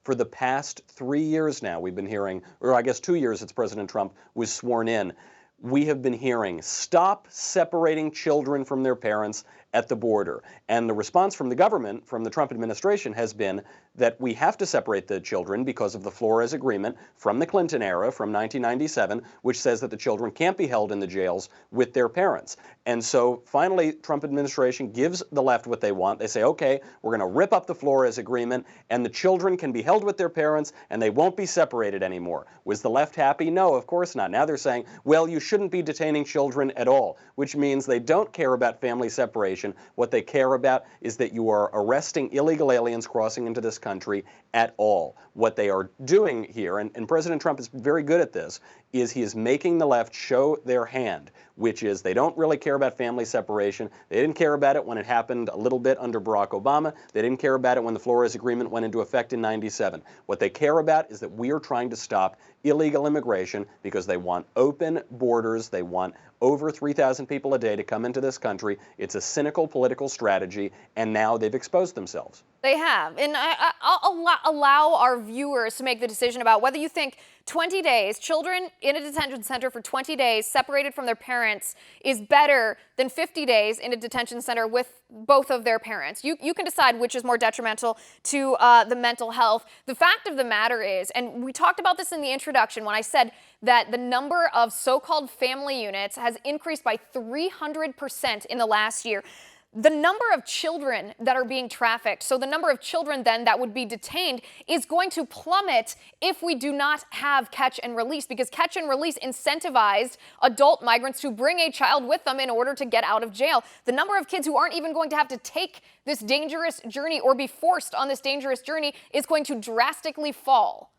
For the past 3 years now, we've been hearing, or I guess 2 years since President Trump was sworn in, we have been hearing, stop separating children from their parents at the border. And the response from the government, from the Trump administration, has been that we have to separate the children because of the Flores Agreement from the Clinton era, from 1997, which says that the children can't be held in the jails with their parents. And so finally, Trump administration gives the left what they want. They say, okay, we're going to rip up the Flores Agreement, and the children can be held with their parents, and they won't be separated anymore. Was the left happy? No, of course not. Now they're saying, well, you shouldn't be detaining children at all, which means they don't care about family separation. What they care about is that you are arresting illegal aliens crossing into this country at all. What they are doing here, and President Trump is very good at this, is he is making the left show their hand, which is they don't really care about family separation. They didn't care about it when it happened a little bit under Barack Obama. They didn't care about it when the Flores Agreement went into effect in '97. What they care about is that we are trying to stop illegal immigration because they want open borders. They want over 3,000 people a day to come into this country. It's a cynical political strategy, and now they've exposed themselves. They have. And I'll allow our viewers to make the decision about whether you think 20 days, children in a detention center for 20 days separated from their parents, is better than 50 days in a detention center with both of their parents. You can decide which is more detrimental to the mental health. The fact of the matter is, and we talked about this in the introduction when I said that the number of so-called family units has increased by 300% in the last year. The number of children that are being trafficked, so the number of children then that would be detained, is going to plummet if we do not have catch and release, because catch and release incentivized adult migrants to bring a child with them in order to get out of jail. The number of kids who aren't even going to have to take this dangerous journey or be forced on this dangerous journey is going to drastically fall.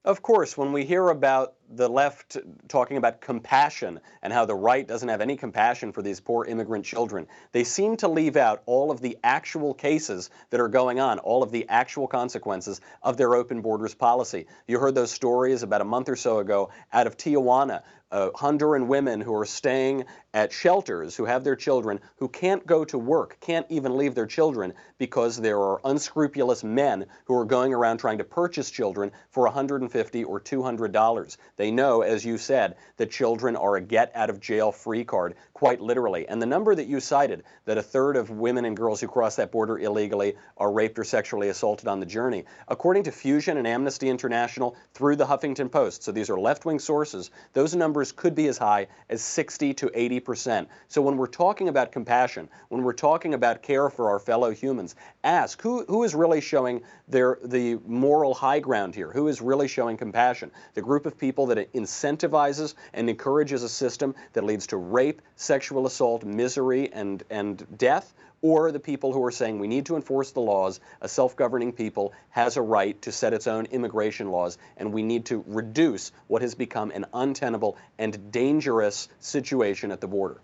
Of course, when we hear about the left talking about compassion and how the right doesn't have any compassion for these poor immigrant children, they seem to leave out all of the actual cases that are going on, all of the actual consequences of their open borders policy. You heard those stories about a month or so ago out of Tijuana, Honduran women who are staying at shelters, who have their children, who can't go to work, can't even leave their children because there are unscrupulous men who are going around trying to purchase children for $150 or $200. They know, as you said, that children are a get-out-of-jail-free card, quite literally. And the number that you cited, that a third of women and girls who cross that border illegally are raped or sexually assaulted on the journey, according to Fusion and Amnesty International through the Huffington Post, so these are left-wing sources, those numbers could be as high as 60 to 80%. So when we're talking about compassion, when we're talking about care for our fellow humans, ask who is really showing the moral high ground here? Who is really showing compassion? The group of people that incentivizes and encourages a system that leads to rape, sexual assault, misery, and death, or the people who are saying we need to enforce the laws, a self-governing people has a right to set its own immigration laws, and we need to reduce what has become an untenable and dangerous situation at the border.